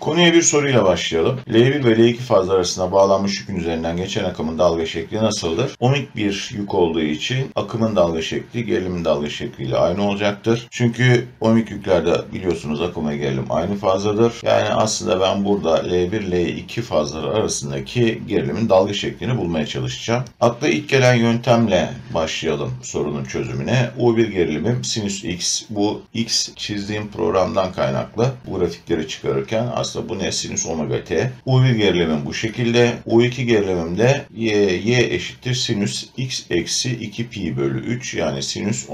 Konuya bir soruyla başlayalım. L1 ve L2 fazlar arasında bağlanmış yükün üzerinden geçen akımın dalga şekli nasıldır? Ohmik bir yük olduğu için akımın dalga şekli gerilimin dalga şekliyle aynı olacaktır. Çünkü ohmik yüklerde biliyorsunuz akım ve gerilim aynı fazladır. Yani aslında ben burada L1 L2 fazları arasındaki gerilimin dalga şeklini bulmaya çalışacağım. Akla ilk gelen yöntemle başlayalım sorunun çözümüne. U1 gerilimim sinüs x. Bu x çizdiğim programdan kaynaklı. Bu grafikleri çıkarırken aslında bu ne? Sinüs omega t. U1 gerilimim bu şekilde. U2 gerilimim de y eşittir sinüs x eksi 2 pi bölü 3. Yani sinüs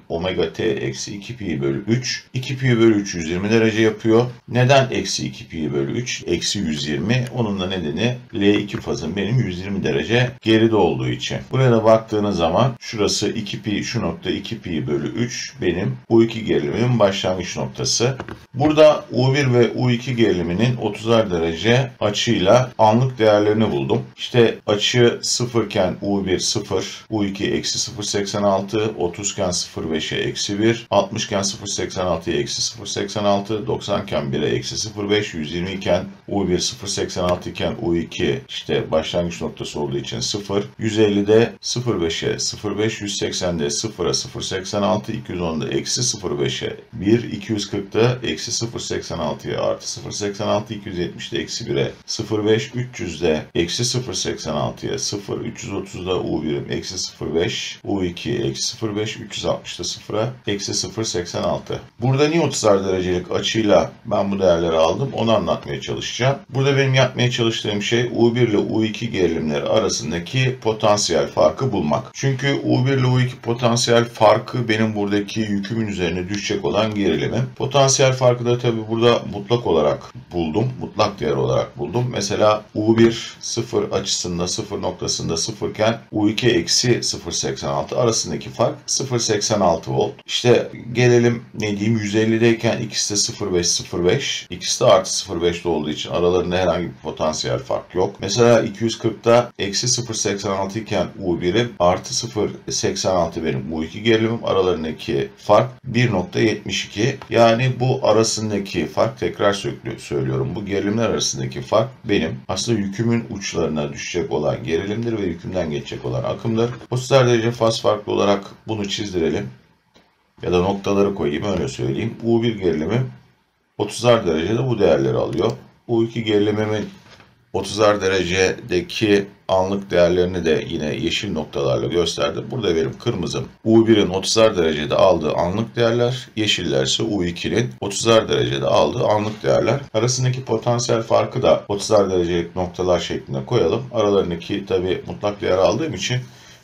omega t eksi 2 pi bölü 3. 2 pi bölü 3 120 derece yapıyor. Neden eksi 2 pi bölü 3? Eksi 120. Onun da nedeni L2 fazım benim 120 derece geride olduğu için. Buraya da baktığınız zaman şurası 2 pi, şu nokta 2 pi bölü 3 benim U2 gerilimimin başlangıç noktası. Burada U1 ve U2 geriliminin 30'ar derece açıyla anlık değerlerini buldum. İşte açı 0 iken U1 0, U2 eksi 0,86, 30 iken 0,5'e eksi 1, 60 iken 0,86'ya eksi 0,86, 90 iken 1'e eksi 0,5, 120 iken U1 0,86 iken U2 işte başlangıç noktası olduğu için 0, 150'de 0,5'e 0,5, 180'de 0'a 0,86, 210'da eksi 0,5'e 1, 240'da eksi 0,86'ya artı 0,86, 270'de eksi 1'e 0,5, 300'de eksi 0,86'ya 0, 330'da U1'im eksi 0,5, U2 eksi 0,5, 360'da 0'a eksi 0,86. Burada niye 30'ar derecelik açıyla ben bu değerleri aldım onu anlatmaya çalışacağım. Burada benim yapmaya çalıştığım şey U1 ile U2 gerilimleri arasındaki potansiyel farkı bulmak. Çünkü U1 ile U2 potansiyel farkı benim buradaki yükümün üzerine düşecek olan gerilimim. Potansiyel farkı da tabi burada mutlak olarak buldum. Mutlak değer olarak buldum. Mesela U1 0 açısında 0 noktasında 0 iken U2 eksi 0,86 arasındaki fark 0,86 volt. İşte gelelim ne diyeyim 150'deyken ikisi de 0,5 ikisi de artı 0,5'te olduğu için aralarında herhangi bir potansiyel fark yok. Mesela 240'da eksi 0,86 iken U1'im artı 0,86 benim U2 gerilimim aralarındaki fark 1,72. Yani bu arasındaki fark tekrar söylüyorum. Bu gerilimler arasındaki fark benim aslında yükümün uçlarına düşecek olan gerilimdir ve yükümden geçecek olan akımdır. 30'ar derece faz farklı olarak bunu çizdirelim. Ya da noktaları koyayım öyle söyleyeyim. U1 gerilimim 30'ar derecede bu değerleri alıyor. U2 gerilimimin 30'ar derecedeki anlık değerlerini de yine yeşil noktalarla gösterdim. Burada benim kırmızım U1'in 30'ar derecede aldığı anlık değerler, yeşillerse U2'nin 30'ar derecede aldığı anlık değerler. Arasındaki potansiyel farkı da 30'ar derecelik noktalar şeklinde koyalım. Aralarındaki tabi mutlak değer aldığım için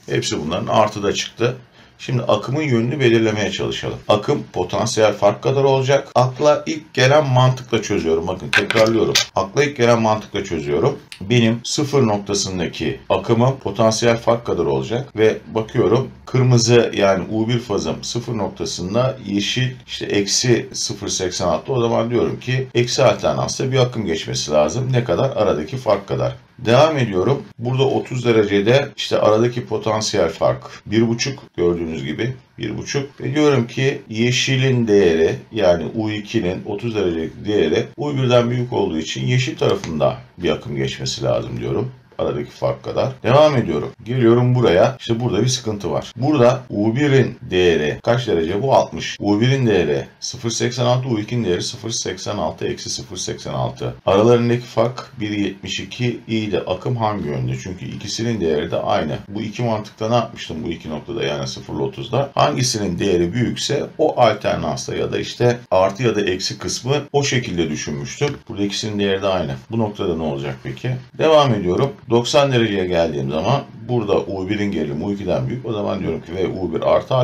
hepsi bunların artıda çıktı. Şimdi akımın yönünü belirlemeye çalışalım. Akım potansiyel fark kadar olacak. Akla ilk gelen mantıkla çözüyorum. Bakın tekrarlıyorum. Akla ilk gelen mantıkla çözüyorum. Benim sıfır noktasındaki akımım potansiyel fark kadar olacak. Ve bakıyorum kırmızı yani U1 fazım sıfır noktasında, yeşil işte eksi 0,86. O zaman diyorum ki eksi alternansta bir akım geçmesi lazım. Ne kadar? Aradaki fark kadar. Devam ediyorum. Burada 30 derecede işte aradaki potansiyel fark 1,5 gördüğünüz gibi 1,5 ve diyorum ki yeşilin değeri yani U2'nin 30 derecelik değeri U1'den büyük olduğu için yeşil tarafında bir akım geçmesi lazım diyorum. Aradaki fark kadar. Devam ediyorum. Geliyorum buraya. İşte burada bir sıkıntı var. Burada U1'in değeri kaç derece? Bu 60. U1'in değeri 0,86. U2'nin değeri 0,86 eksi 0,86. Aralarındaki fark 1,72. İyi de akım hangi yönde? Çünkü ikisinin değeri de aynı. Bu iki mantıkta ne yapmıştım bu iki noktada yani 0 ile 30'da? Hangisinin değeri büyükse o alternansta ya da işte artı ya da eksi kısmı o şekilde düşünmüştüm. Burada ikisinin değeri de aynı. Bu noktada ne olacak peki? Devam ediyorum. 90 dereceye geldiğim zaman burada U1'in gerilimi U2'den büyük. O zaman diyorum ki ve U1 artı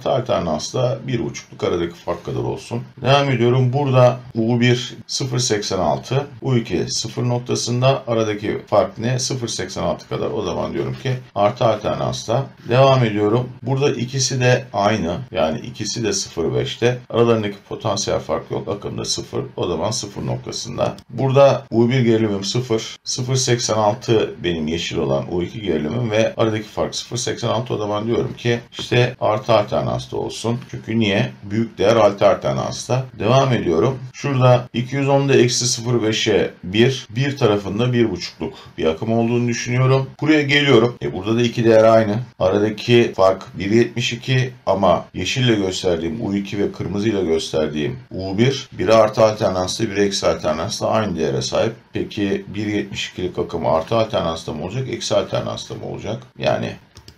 alternansta 1,5'luk aradaki fark kadar olsun. Devam ediyorum. Burada U1 0,86, U2 0 noktasında aradaki fark ne? 0,86 kadar. O zaman diyorum ki artı alternansta. Devam ediyorum. Burada ikisi de aynı. Yani ikisi de 0,5'te. Aralarındaki potansiyel fark yok. Akımda 0. O zaman 0 noktasında. Burada U1 gerilimim 0. 0,86 benim yeşil olan U2 U2 gerilimim ve aradaki fark 0.86. O zaman diyorum ki işte artı alternansta olsun. Çünkü niye? Büyük değer artı alternansta. Devam ediyorum. Şurada 210'da eksi 0.5'e 1 tarafında 1.5'luk bir akım olduğunu düşünüyorum. Buraya geliyorum. Burada da iki değer aynı. Aradaki fark 1.72 ama yeşille gösterdiğim U2 ve kırmızıyla gösterdiğim U1 biri artı alternansta, biri eksi alternansta aynı değere sahip. Peki 1.72'lik akım artı alternansta mı olacak, eksi alternansta mı olacak? Yani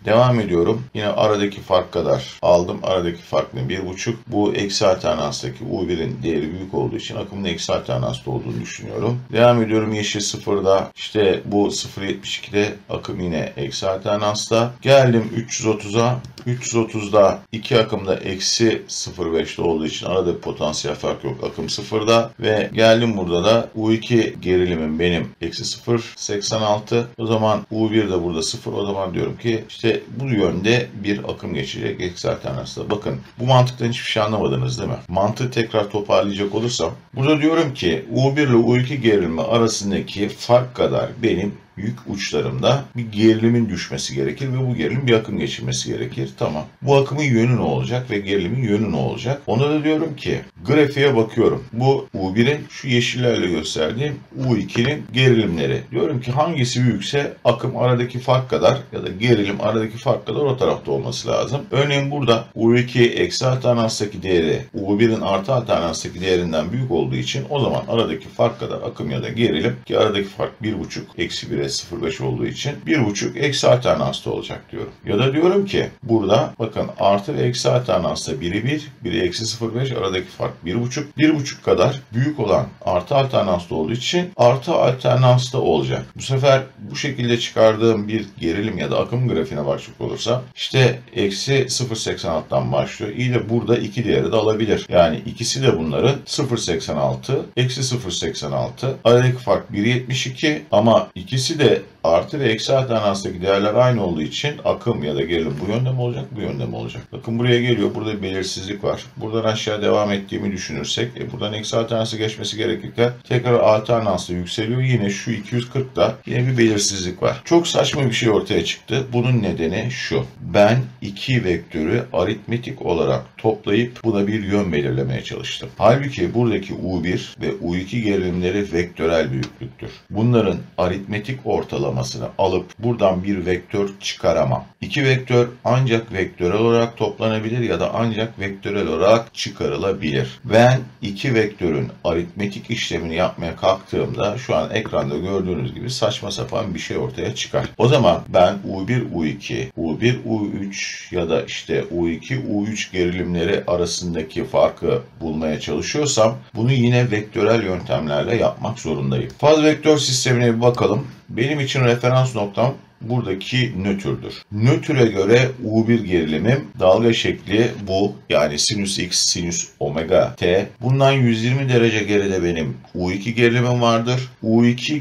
devam ediyorum. Yine aradaki fark kadar aldım. Aradaki fark ne? 1.5. Bu eksi alternanstaki U1'in değeri büyük olduğu için akımın eksi alternansta olduğunu düşünüyorum. Devam ediyorum. Yeşil 0'da. İşte bu 0.72'de akım yine eksi alternansta. Geldim 330'a. 330'da iki akım da eksi 0.5'te olduğu için arada bir potansiyel fark yok. Akım 0'da ve geldim burada da U2 gerilimim benim eksi 0.86. O zaman U1 de burada 0. O zaman diyorum ki işte bu yönde bir akım geçecek eksi alternansta. Bakın bu mantıktan hiçbir şey anlamadınız değil mi? Mantığı tekrar toparlayacak olursam burada diyorum ki U1 ile U2 gerilimi arasındaki fark kadar benim yük uçlarımda bir gerilimin düşmesi gerekir ve bu gerilim bir akım geçirmesi gerekir. Tamam. Bu akımın yönü ne olacak ve gerilimin yönü ne olacak? Ona da diyorum ki grafiğe bakıyorum. Bu U1'in şu yeşillerle gösterdiğim U2'nin gerilimleri. Diyorum ki hangisi büyükse akım aradaki fark kadar ya da gerilim aradaki fark kadar o tarafta olması lazım. Örneğin burada U2 eksi alternanstaki değeri U1'in artı alternanstaki değerinden büyük olduğu için o zaman aradaki fark kadar akım ya da gerilim ki aradaki fark 1.5 eksi 1'e 0.5 olduğu için 1.5 eksi alternansta olacak diyorum. Ya da diyorum ki burada bakın artı ve eksi alternansta biri 1, biri eksi 0.5 aradaki fark 1.5. 1.5 kadar büyük olan artı alternansta olduğu için artı alternansta olacak. Bu sefer bu şekilde çıkardığım bir gerilim ya da akım grafiğine bakacak olursa işte eksi 0.86'dan başlıyor. İyi de burada iki değeri de alabilir. Yani ikisi de bunların 0.86, eksi 0.86. Aradaki fark 1.72 ama ikisi de artı ve eksi alternanstaki değerler aynı olduğu için akım ya da gerilim bu yönde mi olacak, bu yönde mi olacak? Bakın buraya geliyor. Burada bir belirsizlik var. Buradan aşağı devam ettiğimi düşünürsek buradan eksi alternansa geçmesi gerekirken tekrar alternansa yükseliyor. Yine şu 240'da yine bir belirsizlik var. Çok saçma bir şey ortaya çıktı. Bunun nedeni şu. Ben iki vektörü aritmetik olarak toplayıp buna bir yön belirlemeye çalıştım. Halbuki buradaki U1 ve U2 gerilimleri vektörel büyüklüktür. Bunların aritmetik ortalamasını alıp buradan bir vektör çıkaramam. İki vektör ancak vektörel olarak toplanabilir ya da ancak vektörel olarak çıkarılabilir. Ben iki vektörün aritmetik işlemini yapmaya kalktığımda şu an ekranda gördüğünüz gibi saçma sapan bir şey ortaya çıkar. O zaman ben U1, U2, U1, U3 ya da işte U2, U3 gerilimleri arasındaki farkı bulmaya çalışıyorsam bunu yine vektörel yöntemlerle yapmak zorundayım. Faz vektör sistemine bir bakalım. Benim için referans noktam buradaki nötrdür. Nötre göre U1 gerilimim dalga şekli bu. Yani sinüs x, sinüs omega t. Bundan 120 derece geride benim U2 gerilimim vardır. U2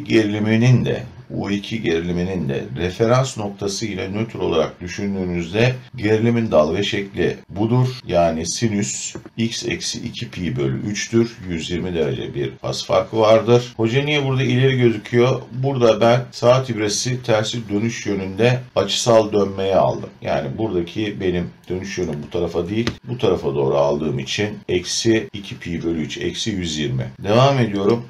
geriliminin de referans noktası ile nötr olarak düşündüğünüzde gerilimin dalga şekli budur. Yani sinüs x eksi 2 pi bölü 3'tür. 120 derece bir faz farkı vardır. Hoca niye burada ileri gözüküyor? Burada ben saat ibresi tersi dönüş yönünde açısal dönmeye aldım. Yani buradaki benim dönüş yönüm bu tarafa değil, bu tarafa doğru aldığım için eksi 2 pi bölü 3 eksi 120. Devam ediyorum.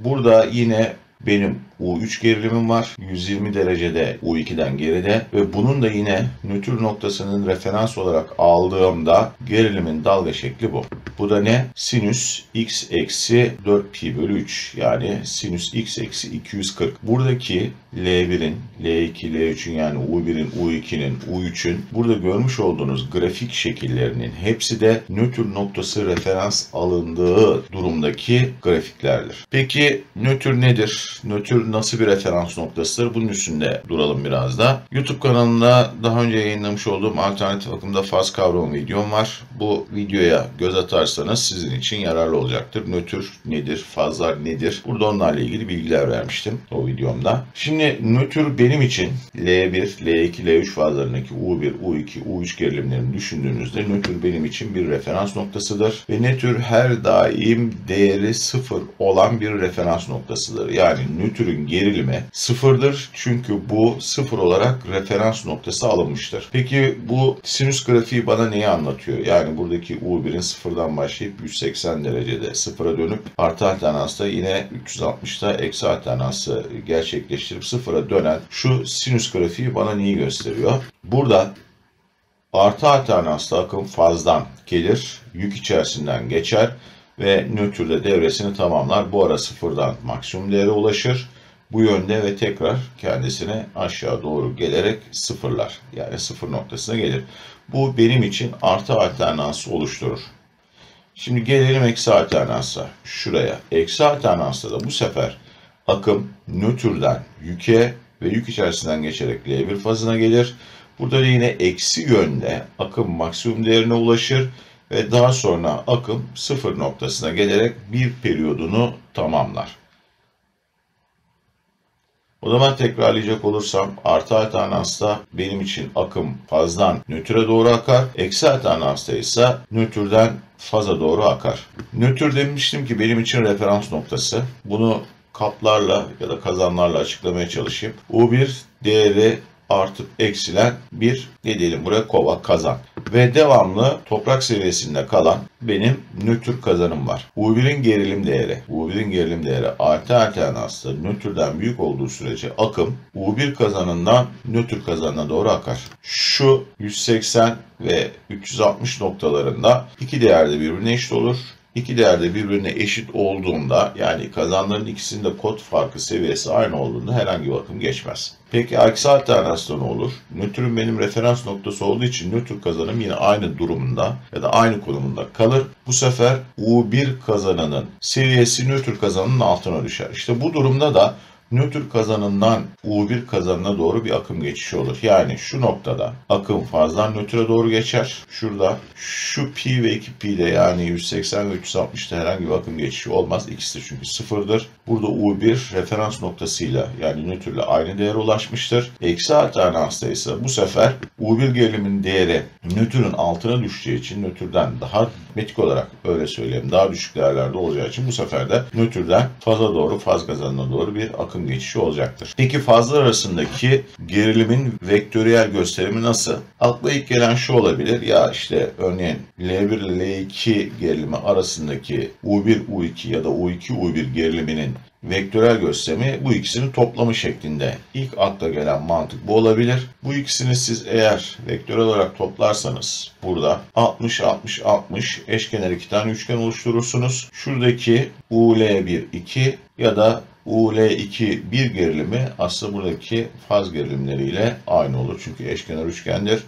Burada yine benim U3 gerilimim var. 120 derecede U2'den geride ve bunun da yine nötr noktasının referans olarak aldığımda gerilimin dalga şekli bu. Bu da ne? Sinüs x eksi 4 pi bölü 3. Yani sinüs x eksi 240. Buradaki L1'in, L2, L3'ün yani U1'in, U2'nin, U3'ün burada görmüş olduğunuz grafik şekillerinin hepsi de nötr noktası referans alındığı durumdaki grafiklerdir. Peki nötr nedir? Nötr nasıl bir referans noktasıdır? Bunun üstünde duralım biraz da. YouTube kanalında daha önce yayınlamış olduğum alternatif akımda faz kavramı videom var. Bu videoya göz atarsınız bakarsanız sizin için yararlı olacaktır. Nötr nedir? Fazlar nedir? Burada onlarla ilgili bilgiler vermiştim o videomda. Şimdi nötr benim için L1, L2, L3 fazlarındaki U1, U2, U3 gerilimlerini düşündüğünüzde nötr benim için bir referans noktasıdır. Ve nötr her daim değeri 0 olan bir referans noktasıdır. Yani nötrün gerilimi 0'dır. Çünkü bu 0 olarak referans noktası alınmıştır. Peki bu sinüs grafiği bana neyi anlatıyor? Yani buradaki U1'in 0'dan başlayıp 180 derecede 0'a dönüp artı alternansta yine 360'da eksi alternansı gerçekleştirip 0'a dönen şu sinüs grafiği bana neyi gösteriyor? Burada artı alternansta akım fazdan gelir, yük içerisinden geçer ve nötrde devresini tamamlar. Bu ara 0'dan maksimum değere ulaşır. Bu yönde ve tekrar kendisini aşağı doğru gelerek sıfırlar. Yani sıfır noktasına gelir. Bu benim için artı alternansı oluşturur. Şimdi gelelim eksi alternansa. Şuraya. Eksi alternansta da bu sefer akım nötrden yüke ve yük içerisinden geçerek L1 fazına gelir. Burada da yine eksi yönde akım maksimum değerine ulaşır ve daha sonra akım sıfır noktasına gelerek bir periyodunu tamamlar. O zaman tekrarlayacak olursam artı alternansta benim için akım fazdan nötre doğru akar. Eksi alternansta ise nötrden faza doğru akar. Nötr demiştim ki benim için referans noktası. Bunu kaplarla ya da kazanlarla açıklamaya çalışayım. U1 değeri artıp eksilen bir ne diyelim buraya kova kazan. Ve devamlı toprak seviyesinde kalan benim nötr kazanım var. U1'in gerilim değeri. U1'in gerilim değeri artı alternansta nötrden büyük olduğu sürece akım U1 kazanından nötr kazanına doğru akar. Şu 180 ve 360 noktalarında iki değer de birbirine eşit olur. İki değer de birbirine eşit olduğunda yani kazanların ikisinde kod farkı seviyesi aynı olduğunda herhangi bir akım geçmez. Peki aksi alternansta ne olur? Nötrün benim referans noktası olduğu için nötr kazanım yine aynı durumunda ya da aynı konumunda kalır. Bu sefer U1 kazanının seviyesi nötr kazanının altına düşer. İşte bu durumda da nötr kazanından U1 kazanına doğru bir akım geçişi olur. Yani şu noktada akım fazdan nötre doğru geçer. Şurada şu pi ve 2pi'de yani 180 ve 360'da herhangi bir akım geçişi olmaz. İkisi de çünkü sıfırdır. Burada U1 referans noktasıyla yani nötrle aynı değere ulaşmıştır. Eksi alternansta ise bu sefer U1 gerilimin değeri nötrün altına düşeceği için nötrden daha metik olarak öyle söyleyeyim daha düşük değerlerde olacağı için bu sefer de nötrden faza doğru faz kazanına doğru bir akım geçişi olacaktır. Peki fazlar arasındaki gerilimin vektöriyel gösterimi nasıl? Akla ilk gelen şu olabilir. Ya işte örneğin L1 ile L2 gerilimi arasındaki U1 U2 ya da U2 U1 geriliminin vektörel gösterimi bu ikisinin toplamı şeklinde. İlk akla gelen mantık bu olabilir. Bu ikisini siz eğer vektörel olarak toplarsanız burada 60 60 60 eşkenar iki tane üçgen oluşturursunuz. Şuradaki UL1 2 ya da UL2 bir gerilimi aslında buradaki faz gerilimleriyle aynı olur. Çünkü eşkenar üçgendir.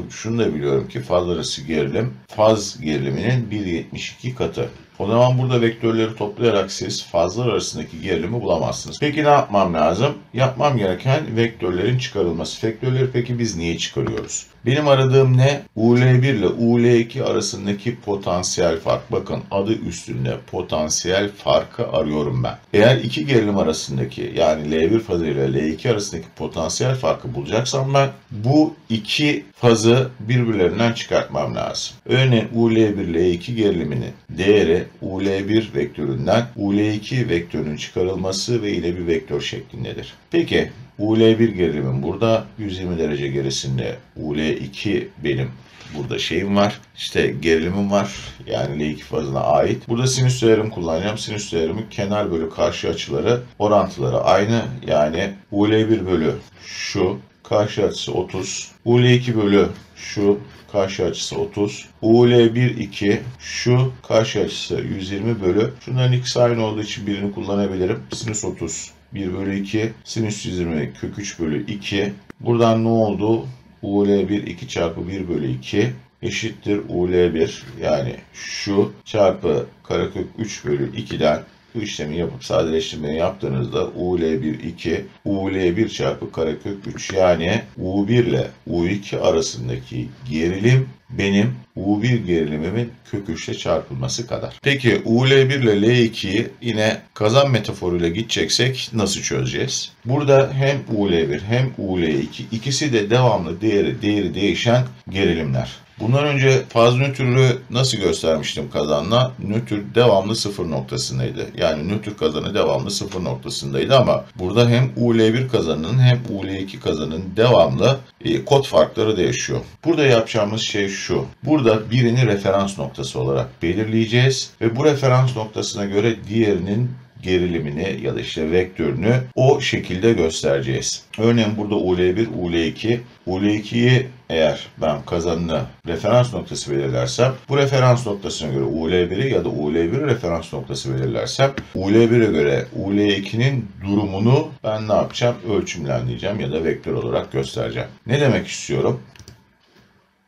Şunu da biliyorum ki faz arası gerilim faz geriliminin 1,72 katı. O zaman burada vektörleri toplayarak siz fazlar arasındaki gerilimi bulamazsınız. Peki ne yapmam lazım? Yapmam gereken vektörlerin çıkarılması. Vektörleri peki biz niye çıkarıyoruz? Benim aradığım ne? UL1 ile UL2 arasındaki potansiyel fark. Bakın adı üstünde potansiyel farkı arıyorum ben. Eğer iki gerilim arasındaki yani L1 fazı ile L2 arasındaki potansiyel farkı bulacaksam ben bu iki fazı birbirlerinden çıkartmam lazım. Örneğin UL1 ile L2 geriliminin değeri UL1 vektöründen UL2 vektörünün çıkarılması ve yine bir vektör şeklindedir. Peki UL1 gerilimim burada 120 derece gerisinde UL2 benim burada şeyim var. İşte gerilimim var. Yani L2 fazına ait. Burada sinüs değerimi kullanacağım. Sinüs değerimi kenar bölü karşı açıları orantıları aynı. Yani UL1 bölü şu karşı açısı 30. UL2 bölü şu karşı açısı 30. UL1 2 şu karşı açısı 120 bölü. Şunların ikisi aynı olduğu için birini kullanabilirim. Sinüs 30 1 bölü 2. Sinüs 120 kök 3 bölü 2. Buradan ne oldu? UL1 2 çarpı 1 bölü 2 eşittir UL1 yani şu çarpı karekök 3 bölü 2'den bu işlemi yapıp sadeleştirmeyi yaptığınızda UL1 2 UL1 çarpı karekök 3 yani U1 ile U2 arasındaki gerilim benim U1 gerilimimin kök 3 ile çarpılması kadar. Peki UL1 ile L2'yi yine kazan metaforuyla gideceksek nasıl çözeceğiz? Burada hem UL1 hem UL2 ikisi de devamlı değeri değişen gerilimler. Bundan önce faz nötrü nasıl göstermiştim kazanla? Nötr devamlı sıfır noktasındaydı. Yani nötr kazanı devamlı sıfır noktasındaydı ama burada hem UL1 kazanının hem UL2 kazanının devamlı kod farkları değişiyor. Burada yapacağımız şey şu. Burada birini referans noktası olarak belirleyeceğiz ve bu referans noktasına göre diğerinin gerilimini ya da işte vektörünü o şekilde göstereceğiz. Örneğin burada UL1, UL2. UL2'yi eğer ben kazanını referans noktası belirlersem, bu referans noktasına göre UL1'i ya da UL1'i referans noktası belirlersem, UL1'e göre UL2'nin durumunu ben ne yapacağım? Ölçümlendireceğim ya da vektör olarak göstereceğim. Ne demek istiyorum?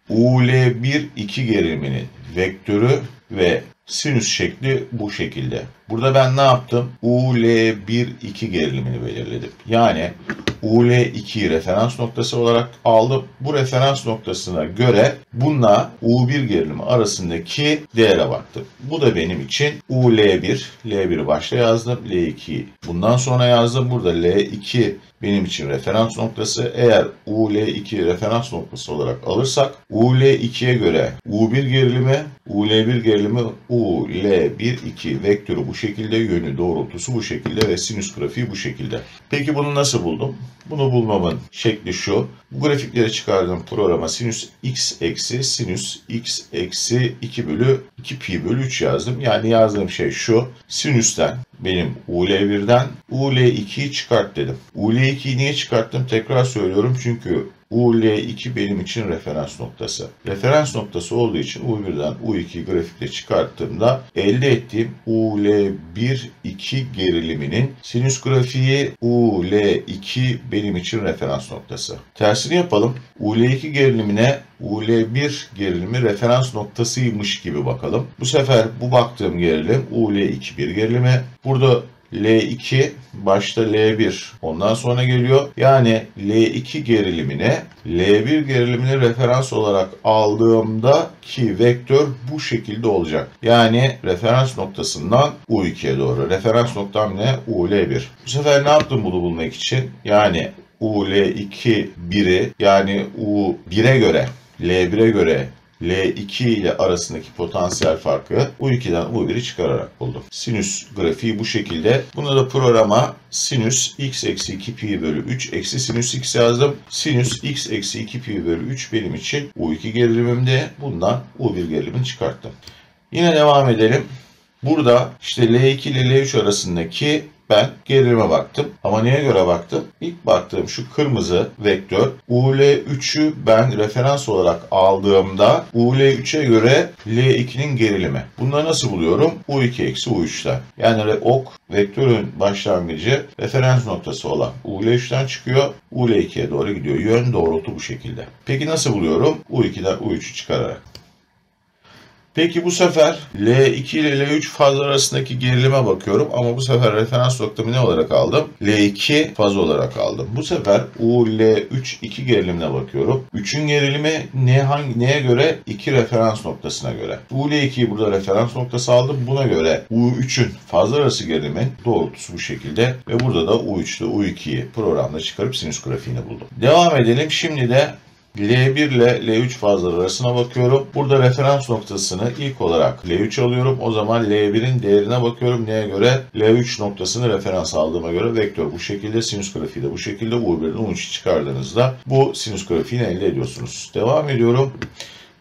UL1-2 geriliminin vektörü ve sinüs şekli bu şekilde. Burada ben ne yaptım? UL1-2 gerilimini belirledim. Yani UL2'yi referans noktası olarak aldım. Bu referans noktasına göre bununla U1 gerilimi arasındaki değere baktım. Bu da benim için UL1. L1'i başta yazdım. L2'yi bundan sonra yazdım. Burada L2 benim için referans noktası. Eğer UL2 referans noktası olarak alırsak UL2'ye göre U1 gerilimi, UL1 gerilimi, UL1-2 vektörü bu şekilde, yönü doğrultusu bu şekilde ve sinüs grafiği bu şekilde. Peki bunu nasıl buldum? Bunu bulmamın şekli şu. Bu grafikleri çıkardığım programa sinüs x eksi sinüs x eksi 2 bölü 2 pi bölü 3 yazdım. Yani yazdığım şey şu. Sinüsten benim UL1'den UL2'yi çıkart dedim. UL2'yi niye çıkarttım? Tekrar söylüyorum çünkü UL2 benim için referans noktası. Referans noktası olduğu için U1'den U2'yi grafikle çıkarttığımda elde ettiğim UL1-2 geriliminin sinüs grafiği UL2 benim için referans noktası. Tersini yapalım. UL2 gerilimine UL1 gerilimi referans noktasıymış gibi bakalım. Bu sefer bu baktığım gerilim UL2 bir gerilimi. Burada L2 başta L1 ondan sonra geliyor. Yani L2 gerilimine L1 gerilimini referans olarak aldığımda ki vektör bu şekilde olacak. Yani referans noktasından U2'ye doğru. Referans noktam ne? UL1. Bu sefer ne yaptım bunu bulmak için? Yani UL2 1'i yani U1'e göre L1'e göre L2 ile arasındaki potansiyel farkı U2'den U1'i çıkararak buldum. Sinüs grafiği bu şekilde. Buna da programa sinüs x eksi 2 pi bölü 3 eksi sinüs x yazdım. Sinüs x eksi 2 pi bölü 3 benim için U2 gerilimimde. Bundan U1 gerilimini çıkarttım. Yine devam edelim. Burada işte L2 ile L3 arasındaki ben gerilime baktım. Ama neye göre baktım? İlk baktığım şu kırmızı vektör UL3'ü ben referans olarak aldığımda UL3'e göre L2'nin gerilimi. Bunları nasıl buluyorum? U2 eksi U3'ten. Yani ok vektörün başlangıcı referans noktası olan UL3'ten çıkıyor. UL2'ye doğru gidiyor. Yön doğrultu bu şekilde. Peki nasıl buluyorum? U2'den U3'ü çıkararak. Peki bu sefer L2 ile L3 faz arasındaki gerilime bakıyorum ama bu sefer referans noktamı ne olarak aldım? L2 faz olarak aldım. Bu sefer UL3-2 gerilimine bakıyorum. 3'ün gerilimi neye göre? 2 referans noktasına göre. UL2'yi burada referans noktası aldım. Buna göre U3'ün faz arası gerilimin doğrultusu bu şekilde ve burada da U3 ile U2'yi programda çıkarıp sinüs grafiğini buldum. Devam edelim. Şimdi de L1 ile L3 fazları arasına bakıyorum. Burada referans noktasını ilk olarak L3 alıyorum. O zaman L1'in değerine bakıyorum. Neye göre? L3 noktasını referans aldığıma göre vektör bu şekilde. Sinüs grafiği de bu şekilde. U1'in U3'ü çıkardığınızda bu sinüs grafiğini elde ediyorsunuz. Devam ediyorum.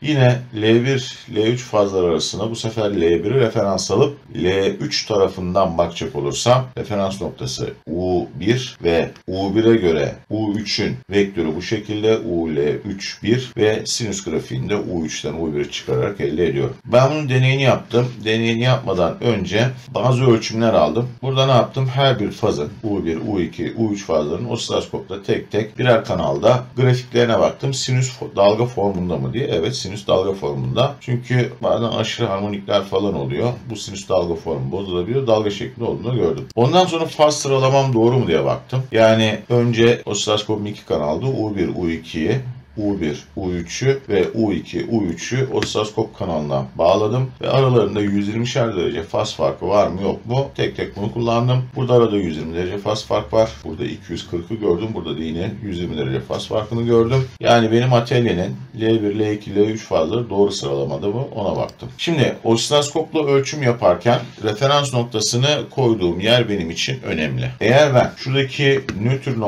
Yine L1, L3 fazlar arasına bu sefer L1'i referans alıp L3 tarafından bakacak olursam referans noktası U1 ve U1'e göre U3'ün vektörü bu şekilde UL3-1 ve sinüs grafiğinde U3'ten U1'i çıkararak elde ediyorum. Ben bunun deneyini yaptım. Deneyini yapmadan önce bazı ölçümler aldım. Burada ne yaptım? Her bir fazın U1, U2, U3 fazlarının osiloskopta tek tek birer kanalda grafiklerine baktım. Sinüs dalga formunda mı diye. Evet, sinüs dalga formunda. Çünkü bazen aşırı harmonikler falan oluyor. Bu sinüs dalga formu bozulabiliyor. Dalga şeklinde olduğunu gördüm. Ondan sonra faz sıralamam doğru mu diye baktım. Yani önce osiloskopum 2 kanaldı. U1, U2'yi U1, U3'ü ve U2, U3'ü osiloskop kanalına bağladım ve aralarında 120'şer derece faz farkı var mı yok mu tek tek bunu kullandım. Burada arada 120 derece faz fark var. Burada 240'ı gördüm. Burada da yine 120 derece faz farkını gördüm. Yani benim atölyenin L1, L2, L3 fazları doğru sıralamada mı ona baktım. Şimdi osiloskopla ölçüm yaparken referans noktasını koyduğum yer benim için önemli. Eğer ben şuradaki nötr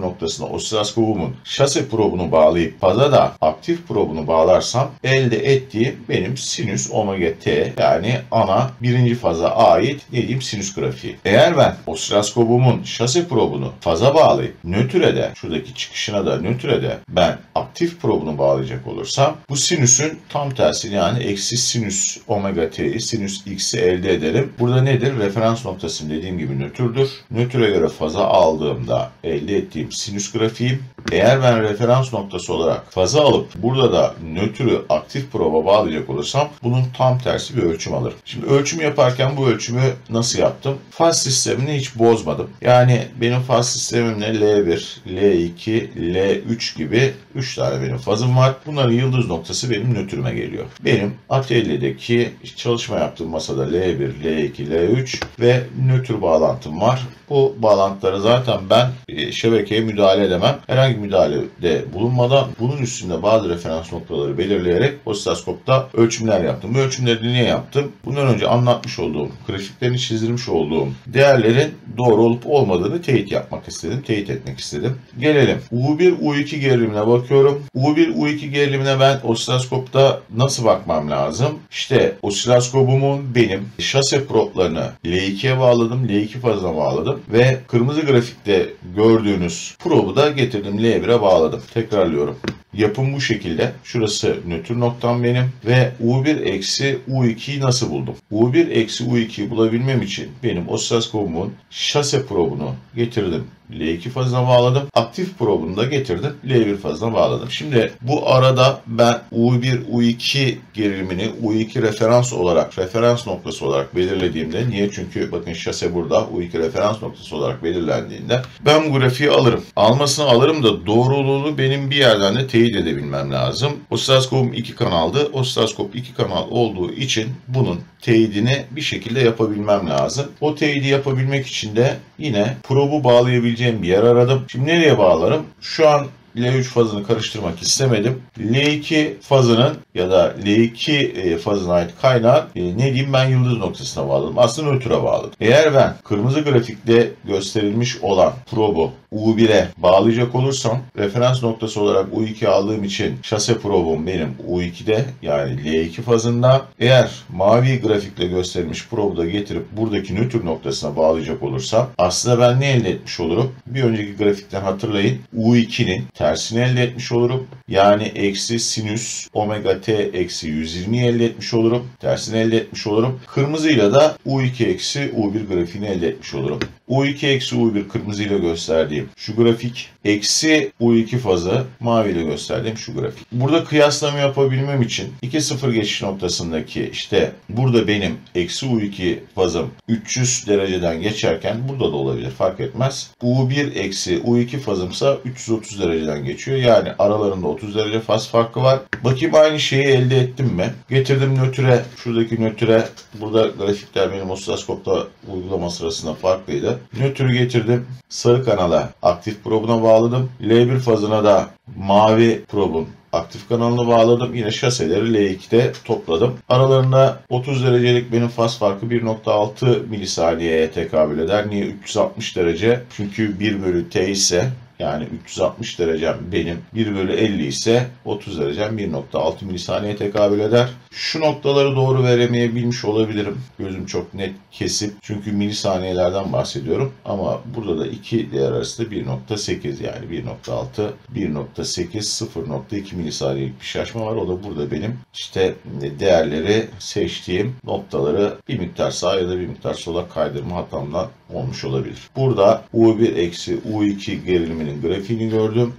noktasına osiloskopumun şase probunu bağlayıp faza da aktif probunu bağlarsam elde ettiğim benim sinüs omega t, yani ana birinci faza ait dediğim sinüs grafiği. Eğer ben osiloskopumun şase probunu faza bağlayıp nötre de şuradaki çıkışına da nötre de ben aktif probunu bağlayacak olursam bu sinüsün tam tersi, yani eksi sinüs omega t'yi, sinüs x'i elde ederim. Burada nedir? Referans noktası dediğim gibi nötrdür. Nötre göre faza aldığımda elde ettiğim sinüs grafiğim. Eğer ben referans noktası olarak faza alıp burada da nötrü aktif proba bağlayacak olursam bunun tam tersi bir ölçüm alırım. Şimdi ölçüm yaparken bu ölçümü nasıl yaptım? Faz sistemini hiç bozmadım. Yani benim faz sistemimle L1, L2, L3 gibi 3 tane benim fazım var. Bunların yıldız noktası benim nötrüme geliyor. Benim atölyedeki çalışma yaptığım masada L1, L2, L3 ve nötr bağlantım var. Bu bağlantıları zaten ben şebekeye müdahale edemem. Herhangi bir müdahalede bulunmadan bunun üstünde bazı referans noktaları belirleyerek osiloskopta ölçümler yaptım. Bu ölçümleri niye yaptım? Bundan önce anlatmış olduğum, grafiklerini çizdirmiş olduğum değerlerin doğru olup olmadığını teyit etmek istedim. Gelelim. U1, U2 gerilimine bakıyorum. U1, U2 gerilimine ben osiloskopta nasıl bakmam lazım? İşte osiloskopumun benim şase problarını L2'ye bağladım, L2 fazına bağladım ve kırmızı grafikte gördüğünüz probu da getirdim L1'e bağladım. Tekrarlıyorum. Yapım bu şekilde. Şurası nötr noktam benim ve U1 eksi U2'yi nasıl buldum? U1 eksi U2'yi bulabilmem için benim osiloskopumun şase probunu getirdim. L2 fazına bağladım. Aktif probunu da getirdim. L1 fazına bağladım. Şimdi bu arada ben U1, U2 gerilimini U2 referans noktası olarak belirlediğimde, niye? Çünkü bakın şase burada, U2 referans noktası olarak belirlendiğinde ben bu grafiği alırım. Almasını alırım da doğruluğunu benim bir yerden de teyit edebilmem lazım. Osiloskopum 2 kanaldı. Osiloskop 2 kanal olduğu için bunun teyidini bir şekilde yapabilmem lazım. O teyidi yapabilmek için de yine probu bağlayabileceğim bir yer aradım. Şimdi nereye bağlarım? Şu an L3 fazını karıştırmak istemedim. L2 fazının ya da L2 fazına ait kaynağı ne diyeyim, ben yıldız noktasına bağladım. Aslında nötre bağladım. Eğer ben kırmızı grafikte gösterilmiş olan probu U1'e bağlayacak olursam referans noktası olarak U2 aldığım için şase probum benim U2'de, yani L2 fazında. Eğer mavi grafikle gösterilmiş probu da getirip buradaki nötr noktasına bağlayacak olursam aslında ben ne elde etmiş olurum? Bir önceki grafikten hatırlayın. U2'nin tersini elde etmiş olurum. Yani eksi sinüs omega t eksi 120'yi elde etmiş olurum. Tersini elde etmiş olurum. Kırmızıyla da U2 eksi U1 grafiğini elde etmiş olurum. U2 eksi U1 kırmızıyla gösterdiğim şu grafik, eksi U2 fazı maviyle gösterdiğim şu grafik. Burada kıyaslama yapabilmem için 2-0 geçiş noktasındaki, işte burada benim eksi U2 fazım 300 dereceden geçerken burada da olabilir, fark etmez. U1 eksi U2 fazımsa 330 dereceden geçiyor. Yani aralarında 30 derece faz farkı var. Bakayım aynı şeyi elde ettim mi? Getirdim nötre, şuradaki nötre, burada grafikler benim osiloskopta uygulama sırasında farklıydı. Nötrü getirdim, sarı kanala aktif probuna bağladım. L1 fazına da mavi probun aktif kanalına bağladım. Yine şaseleri L2'de topladım. Aralarında 30 derecelik benim faz farkı 1.6 milisaniyeye tekabül eder. Niye? 360 derece. Çünkü 1 bölü t ise, yani 360 derecem benim 1 bölü 50 ise 30 derecem 1.6 milisaniye tekabül eder. Şu noktaları doğru veremeyebilmiş olabilirim. Gözüm çok net kesip. Çünkü milisaniyelerden bahsediyorum. Ama burada da iki değer arasında 1.8, yani 1.6, 1.8, 0.2 milisaniyelik bir şaşma var. O da burada benim işte değerleri seçtiğim noktaları bir miktar sağa ya da bir miktar sola kaydırma hatamdan olmuş olabilir. Burada U1 eksi U2 geriliminin grafiğini gördüm.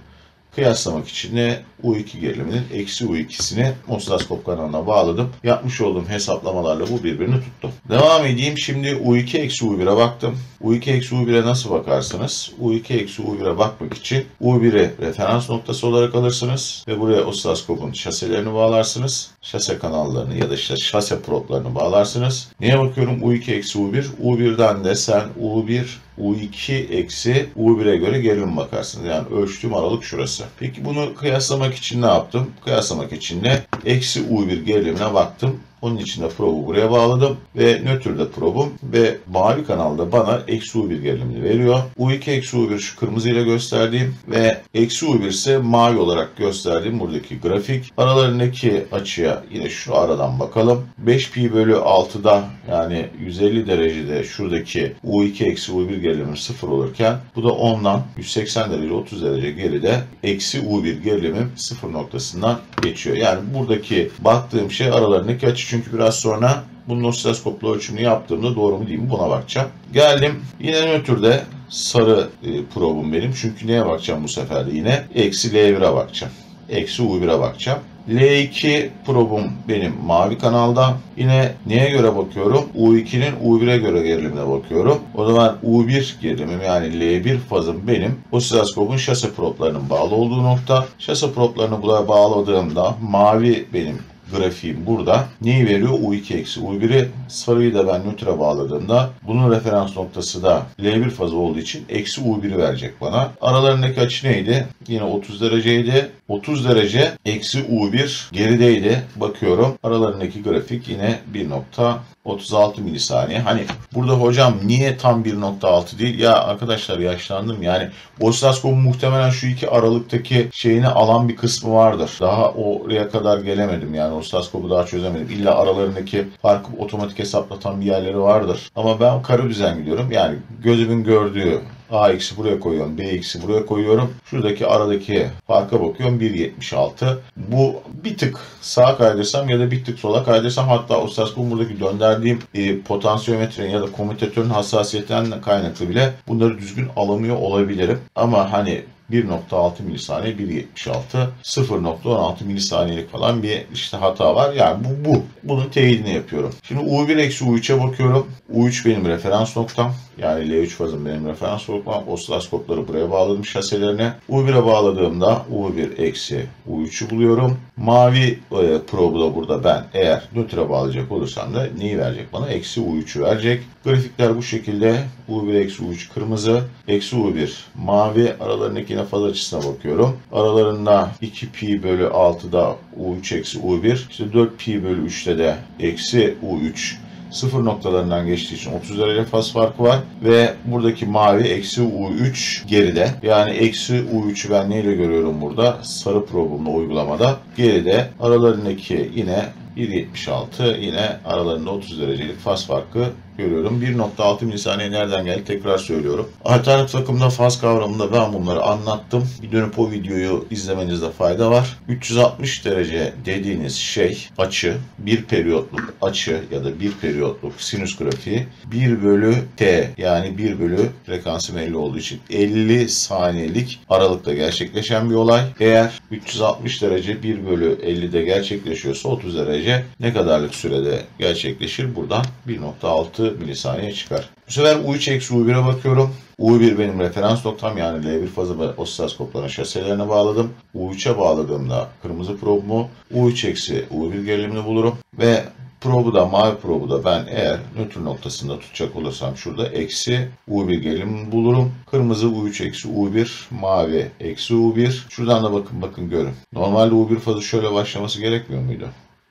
kıyaslamak için de U2 geriliminin eksi U2'sini osiloskop kanalına bağladım. Yapmış olduğum hesaplamalarla bu birbirini tuttu. Devam edeyim. Şimdi U2 eksi U1'e baktım. U2 eksi U1'e nasıl bakarsınız? U2 eksi U1'e bakmak için U1'i referans noktası olarak alırsınız ve buraya osiloskopun şaselerini bağlarsınız. Şase kanallarını ya da işte şase proplarını bağlarsınız. Neye bakıyorum? U2 eksi U1. U1'den de sen U1 U2 eksi U1'e göre gerilim bakarsınız. Yani ölçtüğüm aralık şurası. Peki bunu kıyaslamak için ne yaptım? Kıyaslamak için de eksi U1 gerilimine baktım. Onun için de probu buraya bağladım ve nötrde probum ve mavi kanalda bana eksi U1 gerilimini veriyor. U2 eksi U1 şu kırmızıyla gösterdiğim ve eksi U1 ise mavi olarak gösterdiğim buradaki grafik. Aralarındaki açıya yine şu aradan bakalım. 5 pi bölü 6'da yani 150 derecede şuradaki U2 eksi U1 gerilimi 0 olurken bu da 10'dan 180 derece 30 derece geride eksi U1 gerilimim 0 noktasından geçiyor. Yani buradaki baktığım şey aralarındaki açı. Çünkü biraz sonra bunun osiloskopla ölçümünü yaptığımda doğru mu değil mi buna bakacağım. Geldim yine nötrde sarı probum benim. Çünkü neye bakacağım bu sefer de yine? Eksi L1'e bakacağım. Eksi U1'e bakacağım. L2 probum benim mavi kanalda. Yine neye göre bakıyorum? U2'nin U1'e göre gerilimine bakıyorum. O zaman U1 gerilimim yani L1 fazım benim osiloskopun şase proplarının bağlı olduğu nokta. Şase proplarını buraya bağladığımda mavi benim grafiğim burada. Neyi veriyor? U2 eksi U1'i. Sarıyı da ben nötre bağladığımda bunun referans noktası da L1 fazı olduğu için eksi U1'i verecek bana. Aralarındaki açı neydi? Yine 30 dereceydi. 30 derece eksi U1 gerideydi. Bakıyorum. Aralarındaki grafik yine 1.36 milisaniye. Hani burada hocam niye tam 1.6 değil? Ya arkadaşlar yaşlandım yani. Osiloskopun muhtemelen şu iki aralıktaki şeyini alan bir kısmı vardır. Daha oraya kadar gelemedim yani osiloskopu daha çözemedim. İlla aralarındaki farkı otomatik hesaplatan bir yerleri vardır. Ama ben kare düzen gidiyorum. Yani gözümün gördüğü A buraya koyuyorum. B buraya koyuyorum. Şuradaki aradaki farka bakıyorum. 1.76. Bu bir tık sağa kaydırsam ya da bir tık sola kaydırsam hatta osiloskopun buradaki döndürdüğüm potansiyometrenin ya da komütatörün hassasiyetinden kaynaklı bile bunları düzgün alamıyor olabilirim. Ama hani 1.6 milisaniye 1.76 0.16 milisaniyelik falan bir işte hata var. Yani bu. Bunun teyidini yapıyorum. Şimdi U1 eksi U3'e bakıyorum. U3 benim referans noktam. Yani L3 fazım benim referans noktam. Osiloskopları buraya bağladım şaselerine. U1'e bağladığımda U1 eksi U3'ü buluyorum. Mavi probu da burada ben eğer nötre bağlayacak olursam da neyi verecek bana? Eksi U3'ü verecek. Grafikler bu şekilde. U1 eksi U3 kırmızı. Eksi U1 mavi. Aralarındaki yine faz açısına bakıyorum. Aralarında 2 pi bölü 6'da U3 eksi U1. İşte 4 pi bölü 3'te de eksi U3 sıfır noktalarından geçtiği için 30 derece faz farkı var. Ve buradaki mavi eksi U3 geride. Yani eksi U3'ü ben neyle görüyorum burada? Sarı probumla uygulamada. Geride aralarındaki yine 1.76 yine aralarında 30 derecelik faz farkı görüyorum. 1.6 milisaniye nereden geldi tekrar söylüyorum. Alternatif akımda faz kavramında ben bunları anlattım. Bir dönüp o videoyu izlemenizde fayda var. 360 derece dediğiniz şey açı, bir periyotluk açı ya da bir periyotluk sinüs grafiği 1 bölü t yani 1 bölü frekansım 50 olduğu için 50 saniyelik aralıkta gerçekleşen bir olay. Eğer 360 derece 1 bölü 50'de gerçekleşiyorsa 30 derece ne kadarlık sürede gerçekleşir? Buradan 1.6 milisaniye çıkar. Bu sefer U3 eksi U1'e bakıyorum. U1 benim referans noktam yani L1 fazı ve osiloskopların şaselerine bağladım. U3'e bağladığımda kırmızı probumu U3 eksi U1 gerilimini bulurum ve probu da mavi probu da ben eğer nötr noktasında tutacak olursam şurada eksi U1 gerilimini bulurum. Kırmızı U3 eksi U1, mavi eksi U1. Şuradan da bakın görün. Normalde U1 fazı şöyle başlaması gerekmiyor muydu?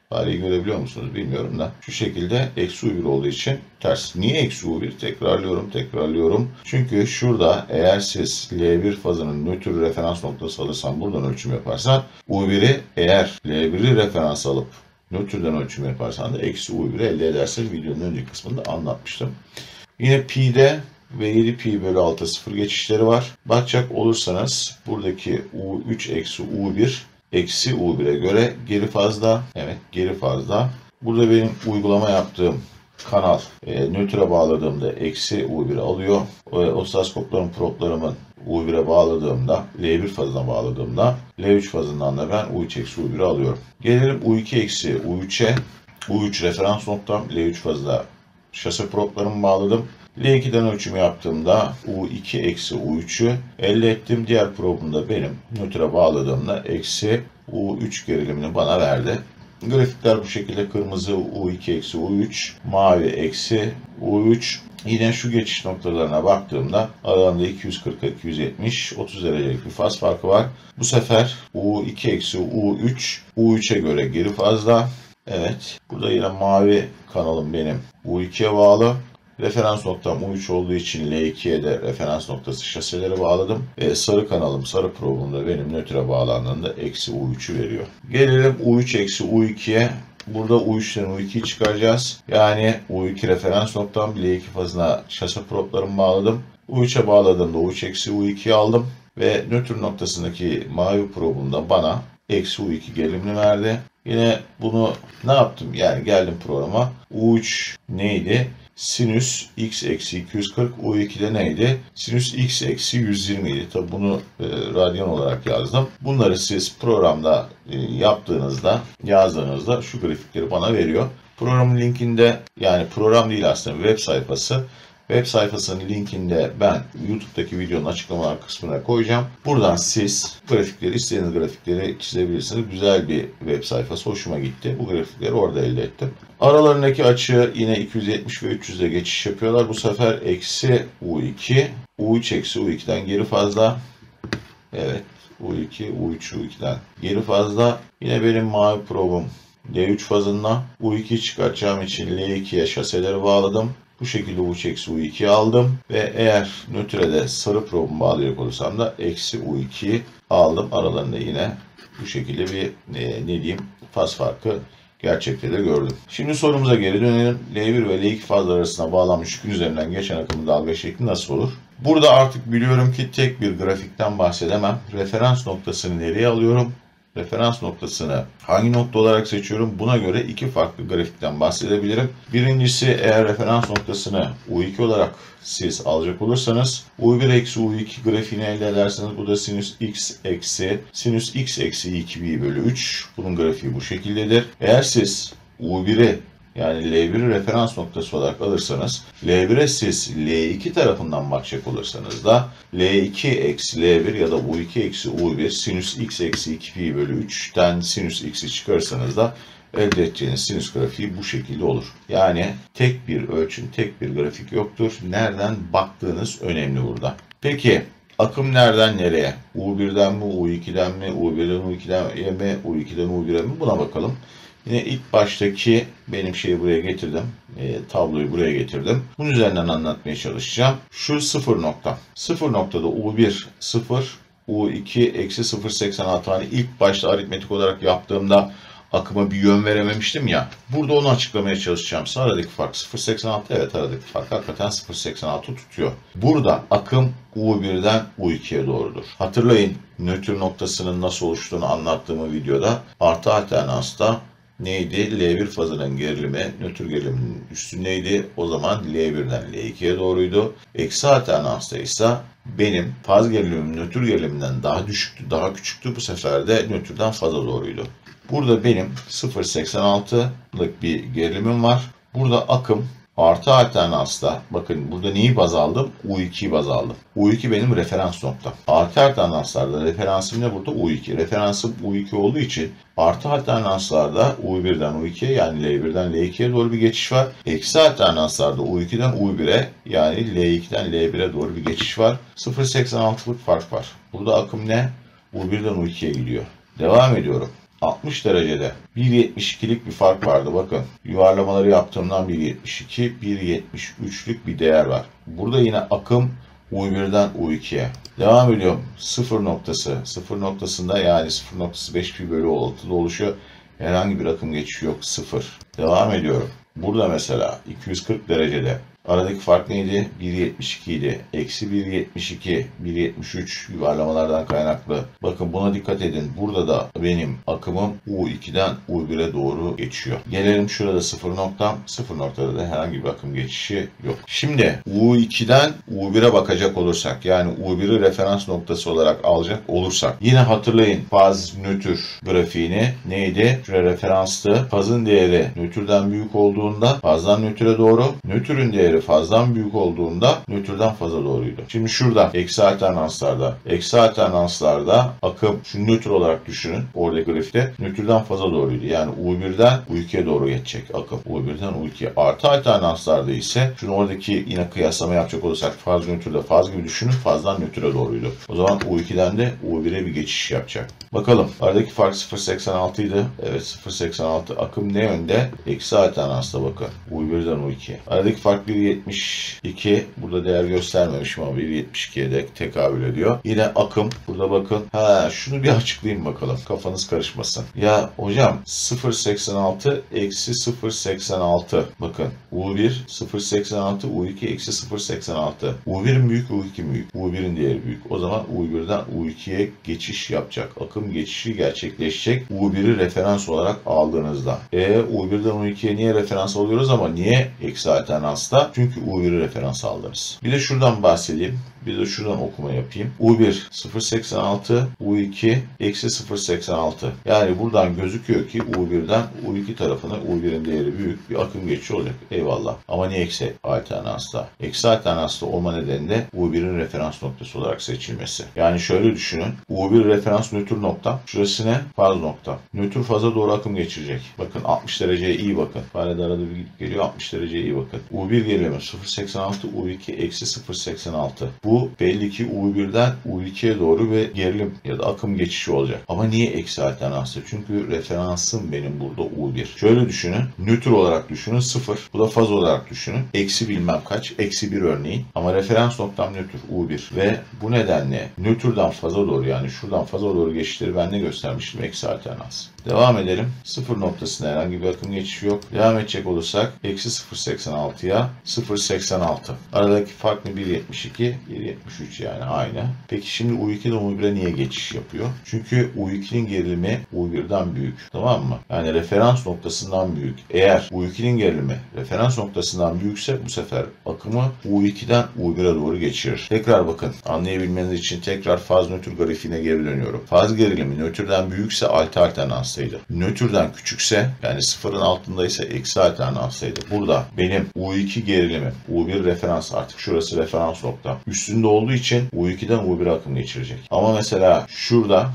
Fareyi görebiliyor musunuz bilmiyorum da. Şu şekilde eksi U1 olduğu için ters. Niye eksi U1? Tekrarlıyorum. Çünkü şurada eğer siz L1 fazının nötr referans noktası alırsan buradan ölçüm yaparsan U1'i eğer L1'i referans alıp nötrden ölçüm yaparsan da eksi U1'i elde ederseniz videonun önceki kısmında anlatmıştım. Yine pi'de ve 7 pi bölü 6 sıfır geçişleri var. Bakacak olursanız buradaki U3 eksi U1 eksi U1'e göre geri fazda. Evet geri fazda. Burada benim uygulama yaptığım kanal nötre bağladığımda eksi U1 alıyor. Osiloskopların proplarımın U1'e bağladığımda, L1 fazına bağladığımda L3 fazından da ben U3 eksi U1'i alıyorum. Gelelim U2 eksi U3'e. U3 referans noktam, L3 fazla şase proplarımı bağladım. L2'den ölçümü yaptığımda U2 eksi U3'ü elde ettim. Diğer probumda benim nötre bağladığımda eksi U3 gerilimini bana verdi. Grafikler bu şekilde: kırmızı U2 eksi U3, mavi eksi U3. Yine şu geçiş noktalarına baktığımda aralarında 240-270, 30 derecelik bir faz farkı var. Bu sefer U2 eksi U3, U3'e göre geri fazla. Evet, burada yine mavi kanalım benim U2'ye bağlı. Referans noktam U3 olduğu için L2'ye de referans noktası şaseleri bağladım. Sarı kanalım, sarı probumda benim nötre bağlandığında eksi U3'ü veriyor. Gelelim U3 eksi U2'ye. Burada U3'ten U2'yi çıkaracağız. Yani U2 referans noktam, L2 fazına şase proplarımı bağladım. U3'e bağladığımda U3 eksi U2'yi aldım. Ve nötr noktasındaki mavi probumda bana eksi U2 gerilimini verdi. Yine bunu ne yaptım? Yani geldim programa. U3 neydi? Sinüs x eksi 240, U2'de neydi? Sinüs x eksi 120 idi. Tabi bunu radyan olarak yazdım. Bunları siz programda yazdığınızda şu grafikleri bana veriyor. Programın linkinde, yani program değil aslında web sayfası. Web sayfasının linkinde ben YouTube'daki videonun açıklamalar kısmına koyacağım. Buradan siz grafikleri, istediğiniz grafikleri çizebilirsiniz. Güzel bir web sayfası. Hoşuma gitti. Bu grafikleri orada elde ettim. Aralarındaki açı yine 270 ve 300'de geçiş yapıyorlar. Bu sefer eksi U2. U3 eksi U2'den geri fazla. Evet. U2, U3, U2'den geri fazla. Yine benim mavi probum L3 fazında. U2'yi çıkartacağım için L2'ye şaseleri bağladım. Bu şekilde U3 eksi U2'yi aldım. Ve eğer nötrede sarı probumu bağlayacak olursam da eksi U2'yi aldım. Aralarında yine bu şekilde bir faz farkı gerçekte de gördüm. Şimdi sorumuza geri dönelim. L1 ve L2 fazlar arasında bağlanmış yükün üzerinden geçen akımın dalga şekli nasıl olur? Burada artık biliyorum ki tek bir grafikten bahsedemem. Referans noktasını nereye alıyorum? Referans noktasını hangi nokta olarak seçiyorum? Buna göre iki farklı grafikten bahsedebilirim. Birincisi, eğer referans noktasını U2 olarak siz alacak olursanız U1 eksi U2 grafiğini elde ederseniz bu da sinüs x eksi 2 bölü 3. Bunun grafiği bu şekildedir. Eğer siz U1'i, yani L1'i referans noktası olarak alırsanız, L1'e siz L2 tarafından bakacak olursanız da L2 eksi L1 ya da U2 eksi U1 sinüs x eksi 2 pi bölü 3'ten sinüs x'i çıkarsanız da elde edeceğiniz sinüs grafiği bu şekilde olur. Yani tek bir ölçüm, tek bir grafik yoktur. Nereden baktığınız önemli burada. Peki akım nereden nereye? U1'den mi, U2'den mi, U1'den U2'den mi, U2'den U1'e mi? Buna bakalım. Yine ilk baştaki benim şeyi buraya getirdim. Tabloyu buraya getirdim. Bunun üzerinden anlatmaya çalışacağım. Şu sıfır nokta. Sıfır noktada U1 0, U2 eksi 0,86. Hani ilk başta aritmetik olarak yaptığımda akıma bir yön verememiştim ya. Burada onu açıklamaya çalışacağım. Aradaki fark 0,86. Evet, aradaki fark hakikaten 0,86 tutuyor. Burada akım U1'den U2'ye doğrudur. Hatırlayın, nötr noktasının nasıl oluştuğunu anlattığım videoda artı alternansta neydi? L1 fazının gerilimi nötr geriliminin üstündeydi. O zaman L1'den L2'ye doğruydu. Eksi alternansta ise benim faz gerilimim nötr geriliminden daha düşüktü, daha küçüktü. Bu sefer de nötrden faza doğruydu. Burada benim 0,86'lık bir gerilimim var. Burada akım artı alternansta, bakın burada neyi baz aldım? U2'yi baz aldım. U2 benim referans noktam. Artı alternanslarda referansım ne burada? U2. Referansım U2 olduğu için artı alternanslarda U1'den U2'ye, yani L1'den L2'ye doğru bir geçiş var. Eksi alternanslarda U2'den U1'e, yani L2'den L1'e doğru bir geçiş var. 0,86'lık fark var. Burada akım ne? U1'den U2'ye gidiyor. Devam ediyorum. 60 derecede 1,72'lik bir fark vardı. Bakın, yuvarlamaları yaptığımdan 1,72, 1,73'lük bir değer var. Burada yine akım U1'den U2'ye. Devam ediyorum. Sıfır noktası. Sıfır noktasında, yani 0,5 pi bölü 6'da oluşuyor. Herhangi bir akım geçişi yok. Sıfır. Devam ediyorum. Burada mesela 240 derecede Aradaki fark neydi? 1.72 idi. Eksi 1.72, 1.73 yuvarlamalardan kaynaklı. Bakın buna dikkat edin. Burada da benim akımım U2'den U1'e doğru geçiyor. Gelelim şurada 0 noktam. 0 noktada da herhangi bir akım geçişi yok. Şimdi U2'den U1'e bakacak olursak, yani U1'i referans noktası olarak alacak olursak, yine hatırlayın faz nötr grafiğini neydi? Şuraya referanstı. Fazın değeri nötrden büyük olduğunda fazdan nötre doğru, nötrün değeri fazdan büyük olduğunda nötrden faza doğruydu. Şimdi şurada eksi alternanslarda akım şu nötr olarak düşünün. Oradaki grafikte nötrden faza doğruydu. Yani U1'den U2'ye doğru geçecek akım. U1'den U2'ye. Artı alternanslarda ise şunu oradaki yine kıyaslama yapacak olursak faz nötrde faz gibi düşünün. Fazdan nötre doğruydu. O zaman U2'den de U1'e bir geçiş yapacak. Bakalım. Aradaki fark 0.86 idi. Evet 0.86. Akım ne yönde? Eksi alternansta bakın. U1'den U2'ye. Aradaki fark 1.72. Burada değer göstermemişim ama 1.72'ye de tekabül ediyor. Yine akım. Burada bakın. Şunu bir açıklayayım bakalım. Kafanız karışmasın. Ya hocam 0.86 eksi 0.86. Bakın U1 0.86 U2 eksi 0.86. U1 büyük U2 büyük. U1'in değeri büyük. O zaman U1'den U2'ye geçiş yapacak. Akım geçişi gerçekleşecek. U1'i referans olarak aldığınızda. U1'den U2'ye niye referans alıyoruz ama niye eksi alternansta? Çünkü U1'i referans aldınız. Bir de şuradan bahsedeyim. Bir de şuradan okuma yapayım. U1 0.86, U2 eksi 0.86. Yani buradan gözüküyor ki U1'den U2 tarafına U1'in değeri büyük bir akım geçişi olacak. Eyvallah. Ama niye eksi alternansta? Eksi alternansta olma nedeni de U1'in referans noktası olarak seçilmesi. Yani şöyle düşünün. U1 referans nötr nokta. Şurası ne? Faz nokta. Nötr faza doğru akım geçirecek. Bakın 60 dereceye iyi bakın. Farede arada bir gidip geliyor. 60 dereceye iyi bakın. U1 gerilimi 0.86, U2 eksi 0.86. Bu belli ki U1'den U2'ye doğru ve gerilim ya da akım geçişi olacak. Ama niye eksi alternansı? Çünkü referansım benim burada U1. Şöyle düşünün. Nötr olarak düşünün 0. Bu da faz olarak düşünün. Eksi bilmem kaç. Eksi 1 örneğin. Ama referans noktam nötr U1. Ve bu nedenle nötrden faza doğru, yani şuradan faza doğru geçişleri ben ne göstermiştim? Eksi alternans. Devam edelim. 0 noktasında herhangi bir akım geçişi yok. Devam edecek olursak eksi 0.86'ya 0.86. Aradaki fark ne? 1.72. 1.73 yani aynı. Peki şimdi U2'den U1'e niye geçiş yapıyor? Çünkü U2'nin gerilimi U1'den büyük. Tamam mı? Yani referans noktasından büyük. Eğer U2'nin gerilimi referans noktasından büyükse bu sefer akımı U2'den U1'e doğru geçirir. Tekrar bakın. Anlayabilmeniz için tekrar faz nötr grafiğine geri dönüyorum. Faz gerilimi nötrden büyükse altı alternanstaydı. Nötrden küçükse, yani sıfırın altındaysa eksi alternanstaydı. Burada benim U2 gerilimim, U1 referans, artık şurası referans nokta. Üstünde olduğu için U2'den U1'e akım geçirecek. Ama mesela şurada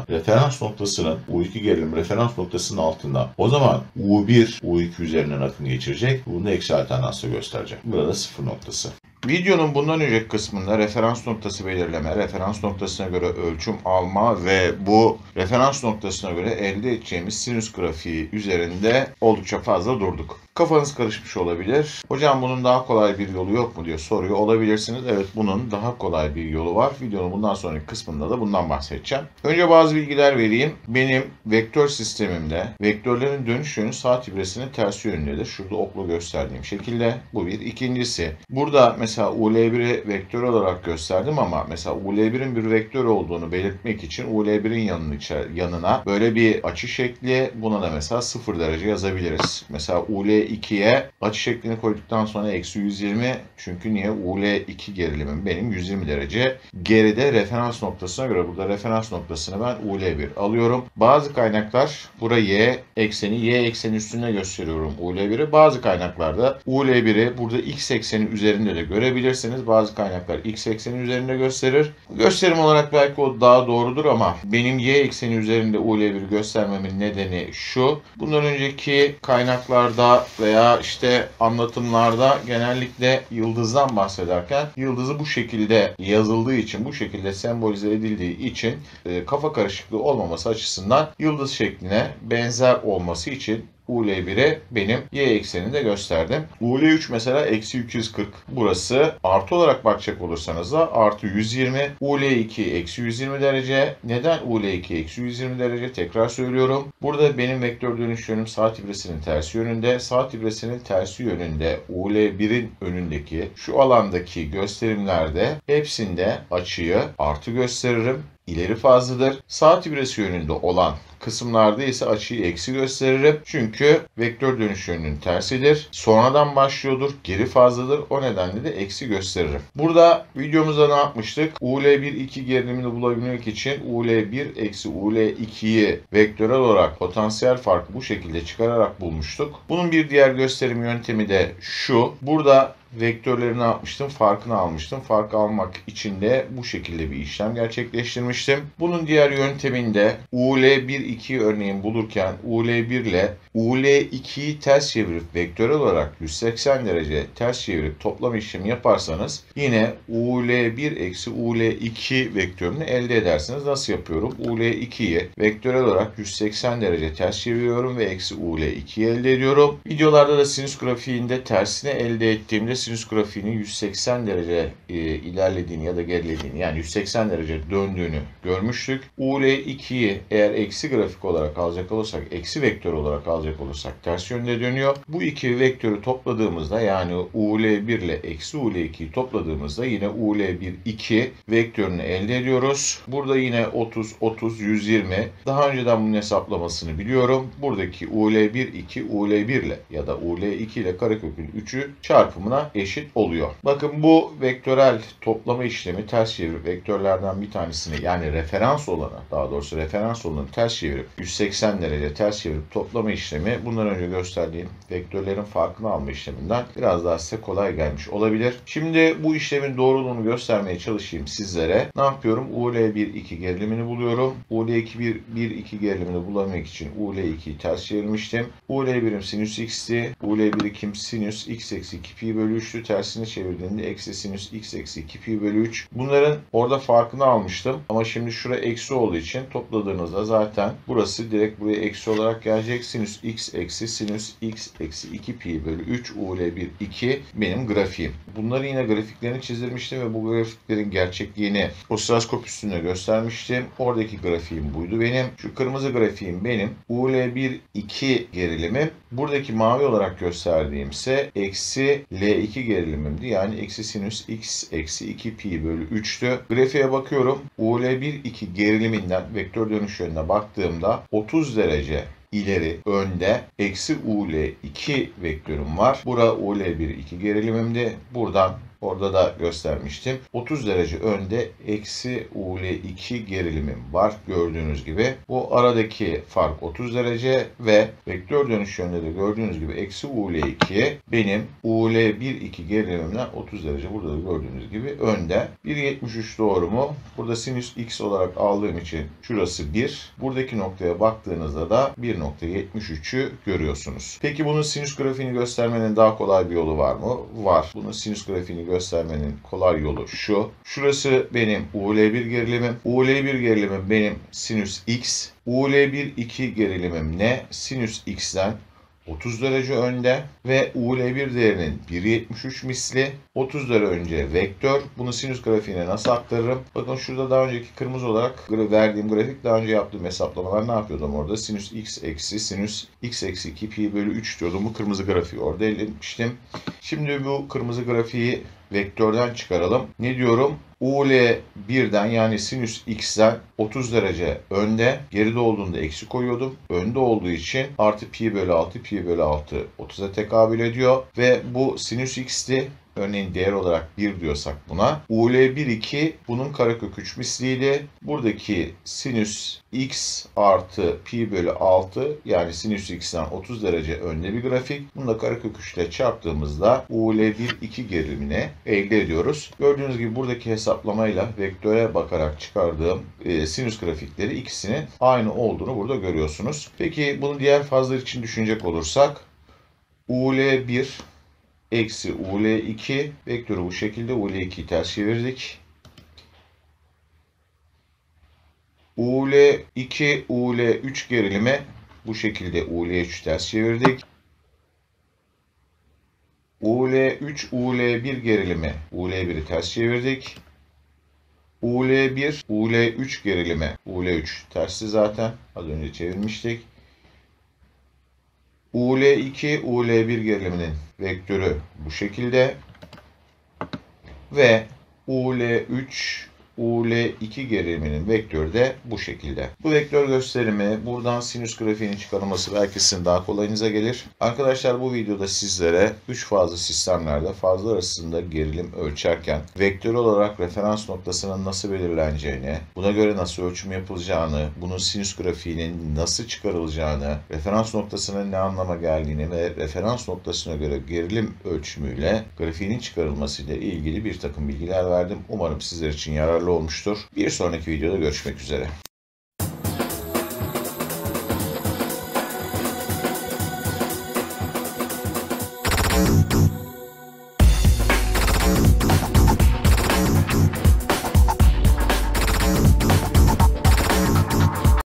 referans noktasının U2 gerilim referans noktasının altında. O zaman U1 U2 üzerinden akım geçirecek. Bunu da eksi alternansta gösterecek. Burada sıfır noktası. Videonun bundan önceki kısmında referans noktası belirleme, referans noktasına göre ölçüm alma ve bu referans noktasına göre elde edeceğimiz sinüs grafiği üzerinde oldukça fazla durduk. Kafanız karışmış olabilir. Hocam bunun daha kolay bir yolu yok mu diye soruyor olabilirsiniz. Evet, bunun daha kolay bir yolu var. Videonun bundan sonraki kısmında da bundan bahsedeceğim. Önce bazı bilgiler vereyim. Benim vektör sistemimde vektörlerin dönüş yönü saat ibresinin tersi yönündedir. Şurada okla gösterdiğim şekilde. Bu bir. İkincisi, burada mesela UL1'i vektör olarak gösterdim ama mesela UL1'in bir vektör olduğunu belirtmek için UL1'in yanına böyle bir açı şekli, buna da mesela 0 derece yazabiliriz. Mesela UL2'ye açı şeklini koyduktan sonra eksi 120, çünkü niye? UL2 gerilimim benim 120 derece geride referans noktasına göre. Burada referans noktasını ben UL1 alıyorum. Bazı kaynaklar burayı y ekseni üstüne gösteriyorum UL1'i. Bazı kaynaklarda UL1'i burada x ekseni üzerinde de görebilirsiniz. Bazı kaynaklar x ekseni üzerinde gösterir. Gösterim olarak belki o daha doğrudur ama benim y ekseni üzerinde UL1 göstermemin nedeni şu: bundan önceki kaynaklarda veya işte anlatımlarda genellikle yıldızdan bahsederken yıldızı bu şekilde yazıldığı için, bu şekilde sembolize edildiği için kafa karışıklığı olmaması açısından yıldız şekline benzer olması için UL1'e benim y eksenini de gösterdim. UL3 mesela eksi 240. Burası artı olarak bakacak olursanız da artı 120. UL2 eksi 120 derece. Neden UL2 eksi 120 derece? Tekrar söylüyorum. Burada benim vektör dönüş yönüm saat ibresinin tersi yönünde. Saat ibresinin tersi yönünde UL1'in önündeki şu alandaki gösterimlerde hepsinde açıyı artı gösteririm. İleri fazladır. Saat ibresi yönünde olan kısımlarda ise açıyı eksi gösteririm. Çünkü vektör dönüş yönünün tersidir. Sonradan başlıyordur. Geri fazladır. O nedenle de eksi gösteririm. Burada videomuzda ne yapmıştık? UL1-2 gerilimini bulabilmek için UL1 eksi UL2'yi vektörel olarak potansiyel farkı bu şekilde çıkararak bulmuştuk. Bunun bir diğer gösterim yöntemi de şu. Burada vektörleri ne yapmıştım? Farkını almıştım. Farkı almak için de bu şekilde bir işlem gerçekleştirmiştim. Bunun diğer yönteminde UL1-2 örneğin bulurken UL1 ile UL2'yi ters çevirip vektörel olarak 180 derece ters çevirip toplam işlemi yaparsanız yine UL1 eksi UL2 vektörünü elde edersiniz. Nasıl yapıyorum? UL2'yi vektörel olarak 180 derece ters çeviriyorum ve eksi UL2'yi elde ediyorum. Videolarda da sinüs grafiğinde tersini elde ettiğimde sinüs grafiğinin 180 derece ilerlediğini ya da gerilediğini, yani 180 derece döndüğünü görmüştük. UL2'yi eğer eksi grafik olarak alacak olursak, eksi vektör olarak alacak olursak ters yönde dönüyor. Bu iki vektörü topladığımızda, yani UL1 ile eksi UL2'yi topladığımızda yine UL1-2 vektörünü elde ediyoruz. Burada yine 30, 30, 120. Daha önceden bunun hesaplamasını biliyorum. Buradaki UL1-2 UL1 ile ya da UL2 ile karekökün 3'ü çarpımına eşit oluyor. Bakın bu vektörel toplama işlemi ters çevirip vektörlerden bir tanesini, yani referans olanı ters çevirip 180 derece ters çevirip toplama işlemi bundan önce gösterdiğim vektörlerin farkını alma işleminden biraz daha size kolay gelmiş olabilir. Şimdi bu işlemin doğruluğunu göstermeye çalışayım sizlere. Ne yapıyorum? UL1-2 gerilimini buluyorum. UL2-1-2 gerilimini bulamak için UL2'yi ters çevirmiştim. UL1'im sinüs x'ti. UL1-2'm sinüs x eksi 2 pi bölü 3'tü. Tersini çevirdiğinde eksi sinüs x eksi 2 pi bölü 3. Bunların orada farkını almıştım. Ama şimdi şura eksi olduğu için topladığınızda zaten burası direkt buraya eksi olarak gelecek. Sinüs x eksi sinüs x eksi 2 pi bölü 3 UL1-2 benim grafiğim. Bunları yine grafiklerini çizdirmiştim ve bu grafiklerin gerçekliğini osiloskop üstünde göstermiştim. Oradaki grafiğim buydu benim. Şu kırmızı grafiğim benim. UL1-2 gerilimim. Buradaki mavi olarak gösterdiğimse eksi L2 gerilimimdi. Yani eksi sinüs x eksi 2 pi bölü 3'tü. Grafiğe bakıyorum. UL1-2 geriliminden vektör dönüş yönüne baktığımda 30 derece ileri önde eksi UL2 vektörüm var. Bura UL1-2 gerilimimdi. Buradan orada da göstermiştim. 30 derece önde eksi UL2 gerilimim var. Gördüğünüz gibi. Bu aradaki fark 30 derece ve vektör dönüş yönünde de gördüğünüz gibi eksi UL2 benim UL1-2 gerilimimden 30 derece burada da gördüğünüz gibi önde. 1.73 doğru mu? Burada sinüs x olarak aldığım için şurası 1. Buradaki noktaya baktığınızda da 1.73'ü görüyorsunuz. Peki bunun sinüs grafiğini göstermenin daha kolay bir yolu var mı? Var. Bunun sinüs grafiğini göstermenin kolay yolu şu. Şurası benim UL1 gerilimim. UL1 gerilimim benim sinüs x. UL1-2 gerilimim ne? Sinüs x'ten 30 derece önde ve UL1 değerinin 1.73 misli 30 derece önce vektör. Bunu sinüs grafiğine nasıl aktarırım? Bakın şurada daha önceki kırmızı olarak verdiğim grafik, daha önce yaptığım hesaplamalar ne yapıyordum orada? Sinüs x eksi sinüs x eksi 2 pi bölü 3 diyordum. Bu kırmızı grafiği orada elde etmiştim. Şimdi bu kırmızı grafiği vektörden çıkaralım. Ne diyorum? UL1'den, yani sinüs x'ten 30 derece önde, geride olduğunda eksi koyuyordum. Önde olduğu için artı pi bölü 6, pi bölü 6 30'a tekabül ediyor ve bu sinüs x'ti. Örneğin değer olarak 1 diyorsak buna. UL1-2 bunun karekök 3 misliydi. Buradaki sinüs x artı pi bölü 6, yani sinüs x'ten 30 derece önde bir grafik. Bunu da karekök 3 ile çarptığımızda UL1-2 gerilimini elde ediyoruz. Gördüğünüz gibi buradaki hesaplamayla vektöre bakarak çıkardığım sinüs grafikleri ikisinin aynı olduğunu burada görüyorsunuz. Peki bunu diğer fazlar için düşünecek olursak UL1 eksi UL2 vektörü bu şekilde, UL2'yi ters çevirdik. UL2, UL3 gerilimi bu şekilde UL3 ters çevirdik. UL3, UL1 gerilimi. UL1'i ters çevirdik. UL1, UL3 gerilimi. UL3 tersi zaten. Az önce çevirmiştik. UL2, UL1 geriliminin vektörü bu şekilde. Ve UL3, UL2 geriliminin vektörü de bu şekilde. Bu vektör gösterimi, buradan sinüs grafiğinin çıkarılması belki sizin daha kolayınıza gelir. Arkadaşlar bu videoda sizlere 3 fazlı sistemlerde fazlar arasında gerilim ölçerken vektör olarak referans noktasının nasıl belirleneceğini, buna göre nasıl ölçüm yapılacağını, bunun sinüs grafiğinin nasıl çıkarılacağını, referans noktasının ne anlama geldiğini ve referans noktasına göre gerilim ölçümüyle grafiğinin çıkarılmasıyla ilgili bir takım bilgiler verdim. Umarım sizler için yararlı olmuştur. Bir sonraki videoda görüşmek üzere.